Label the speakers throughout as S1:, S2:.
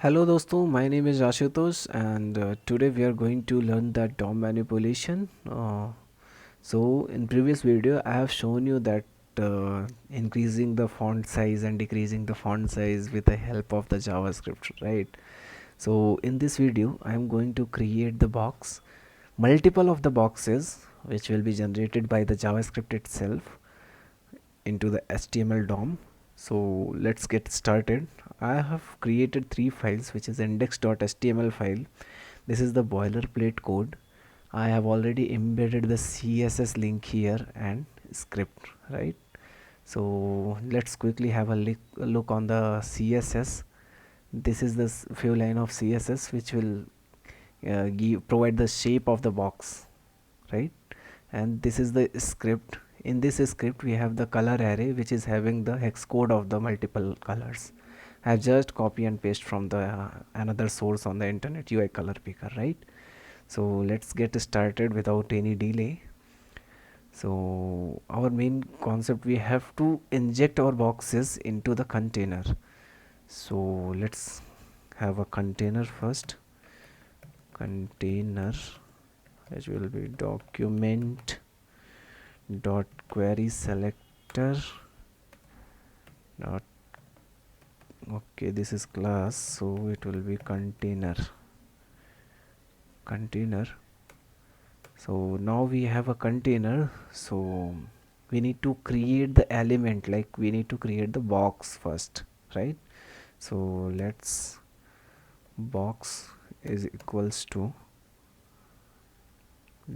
S1: Hello दोस्तों, my name is Ashutosh and today we are going to learn the DOM manipulation. So in previous video I have shown you that increasing the font size and decreasing the font size with the help of the JavaScript, right? So in this video I am going to create the box, multiple of the boxes which will be generated by the JavaScript itself into the HTML DOM. So let's get started. I have created three files, which is index.html file. This is the boilerplate code. I have already embedded the CSS link here and script, right? So let's quickly have a look on the CSS. This is the few line of CSS which will provide the shape of the box, right? And this is the script. In this script we have the color array which is having the hex code of the multiple colors. I have just copy and paste from the another source on the internet, UI color picker, right? So let's get started without any delay. So our main concept, we have to inject our boxes into the container. So let's have a container first. Container, which will be document dot query selector dot, okay, this is class, so it will be container. So now we have a container, so we need to create the element, like we need to create the box first, right? So let's box is equals to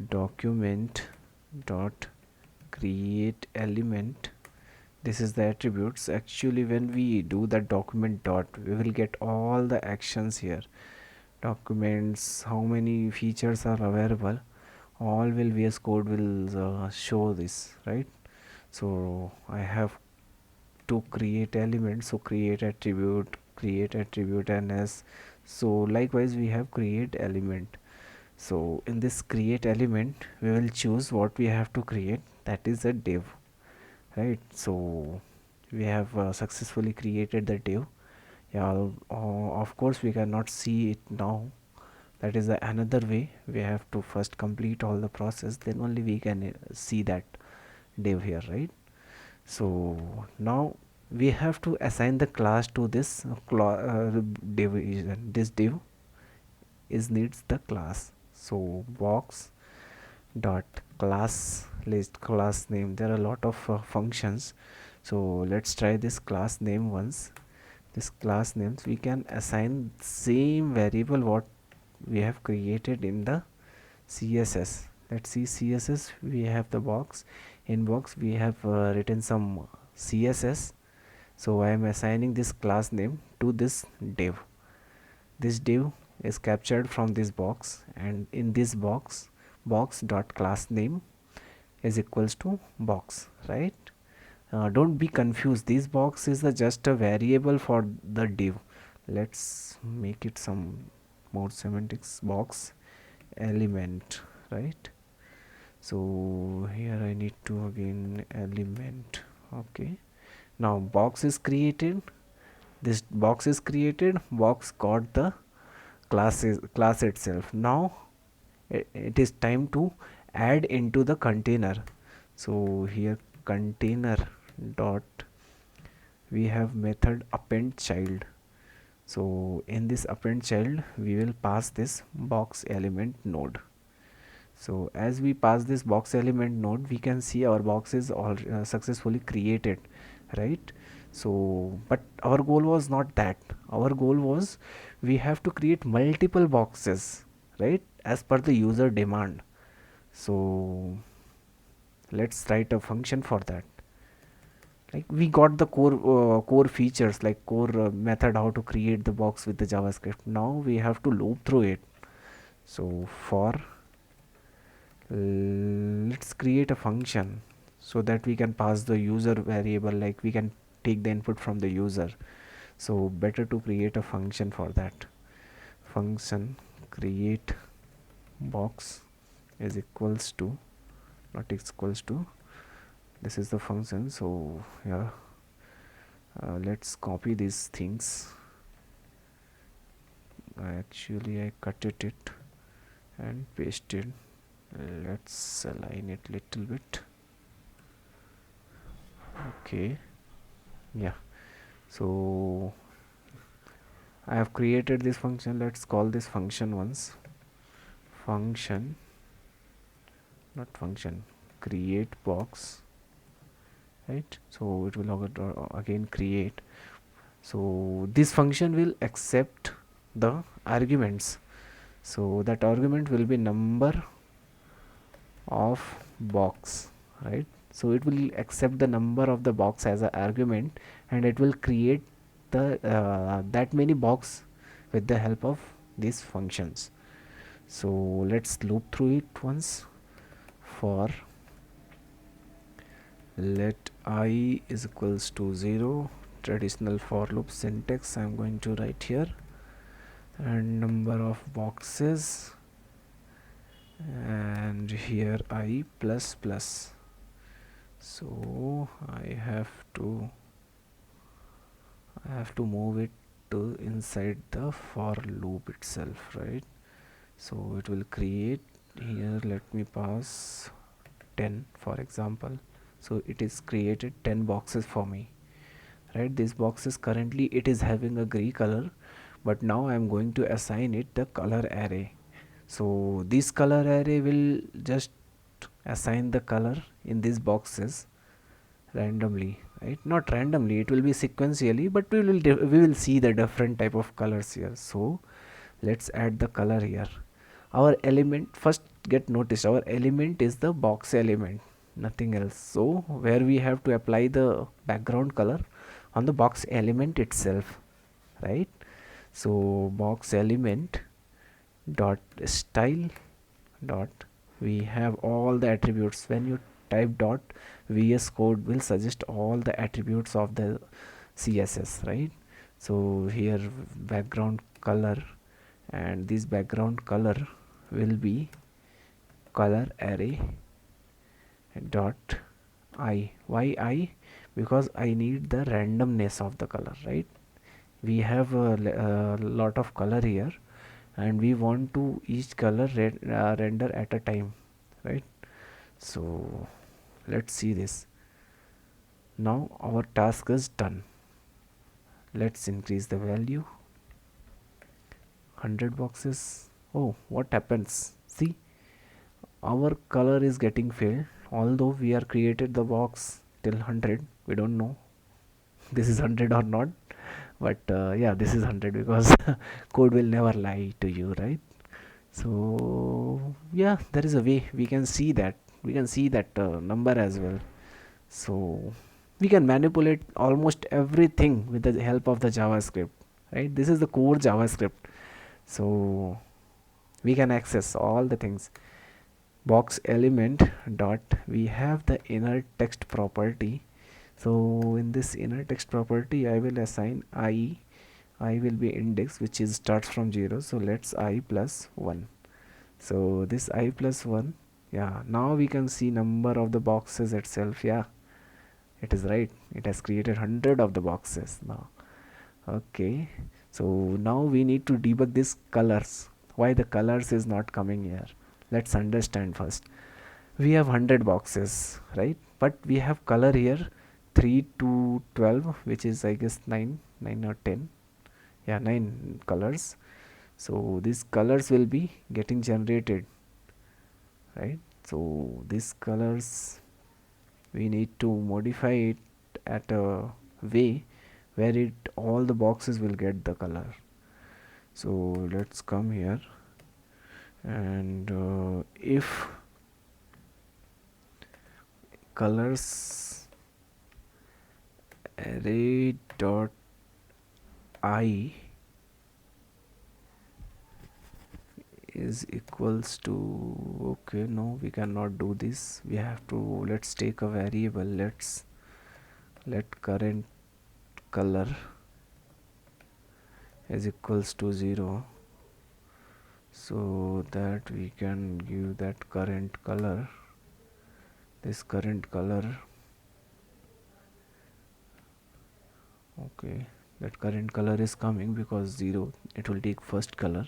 S1: document dot create element. This is the attributes. Actually when we do the document dot, we will get all the actions here, documents, how many features are available, all will VS Code will show this, right? So I have to create elements, so create attribute and as, so likewise we have create element. So in this create element we will choose what we have to create, that is a div, right? So we have successfully created the div. Yeah, of course we cannot see it now. That is another way. We have to first complete all the process, then only we can see that div here, right? So now we have to assign the class to this div. This div is needs the class. So box dot class list class name. There are a lot of functions. So let's try this class name once. This class names we can assign same variable what we have created in the CSS. Let's see CSS. We have the box. In box we have written some CSS. So I am assigning this class name to this div. This div is captured from this box, and in this box dot class name is equals to box, right? Don't be confused, this box is just a variable for the div. Let's make it some more semantics. Box element, right? So here I need to again element. Okay, now box is created. This box is created, box got the class itself. Now it is time to add into the container. So here container dot, we have method append child. So in this append child we will pass this box element node. So as we pass this box element node, we can see our box is all successfully created, right? So but our goal was not that. Our goal was we have to create multiple boxes, right, as per the user demand. So let's write a function for that. Like we got the core features, like core method how to create the box with the JavaScript. Now we have to loop through it. So for let's create a function so that we can pass the user variable, like we can take the input from the user. So better to create a function for that. Function create box is equals to, not equals to, this is the function. So yeah, let's copy these things. I cut it and paste it. Let's align it little bit. Okay, yeah. So I have created this function. Let's call this function once. Function, not function, create box, right? So it will again create. So this function will accept the arguments. So that argument will be number of box, right? So it will accept the number of the box as an argument, and it will create the that many box with the help of these functions. So let's loop through it once. For let I is equals to 0, traditional for loop syntax I'm going to write here, and number of boxes, and here I plus plus. So I have to move it to inside the for loop itself, right? So it will create here, let me pass 10 for example. So it is created 10 boxes for me, right? These boxes currently it is having a gray color, but now I am going to assign it the color array. So this color array will just assign the color in these boxes randomly, right? Not randomly, it will be sequentially, but we will see the different type of colors here. So let's add the color here. Our element, first get noticed, our element is the box element, nothing else. So where we have to apply the background color on the box element itself, right? So box element dot style dot, we have all the attributes. When you type dot, VS Code will suggest all the attributes of the CSS, right? So here background color, and this background color will be color array dot I. Why I? Because I need the randomness of the color, right? We have a lot of color here, and we want to each color render at a time, right? So let's see this. Now our task is done. Let's increase the value. 100 boxes. Oh, what happens? See, our color is getting filled, although we are created the box till 100. We don't know this is 100 or not, but yeah, this is 100 because code will never lie to you, right? So yeah, there is a way we can see that number as well. So we can manipulate almost everything with the help of the JavaScript, right? This is the core JavaScript. So we can access all the things. Box element dot, we have the inner text property. So in this inner text property I will assign I will be index, which is starts from 0. So let's I plus 1. So this I plus 1, yeah, now we can see number of the boxes itself. Yeah, it is right, it has created 100 of the boxes now. Okay, so now we need to debug these colors. Why the colors is not coming here? Let's understand first. We have 100 boxes, right? But we have color here 3 to 12, which is I guess 9 or 10. Yeah, 9 colors. So these colors will be getting generated, right? So these colors we need to modify it at a way where it all the boxes will get the color. So let's come here, and if colors array dot I is equals to, okay, no, we cannot do this. We have to, let's take a variable. Let's let current color is equals to 0, so that we can give that current color, this current color. Okay, that current color is coming, because 0 it will take first color.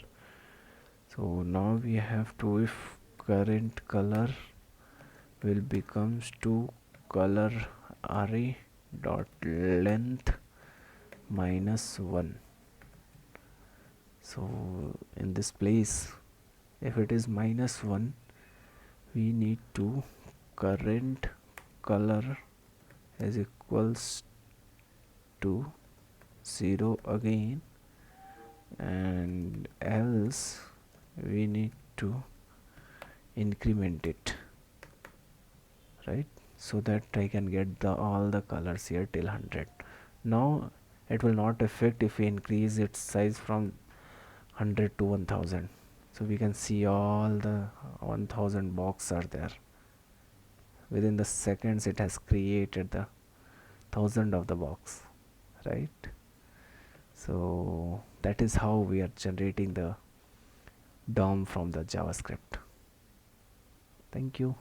S1: So now we have to, if current color will becomes to color array dot length minus 1. So in this place, if it is minus 1, we need to current color is equals to 0 again, and else we need to increment it, right? So that I can get all the colors here till 100. Now it will not affect if we increase its size from 100 to 1000. So we can see all the 1000 box are there. Within the seconds it has created the 1000 of the box, right? So that is how we are generating the DOM from the JavaScript. Thank you.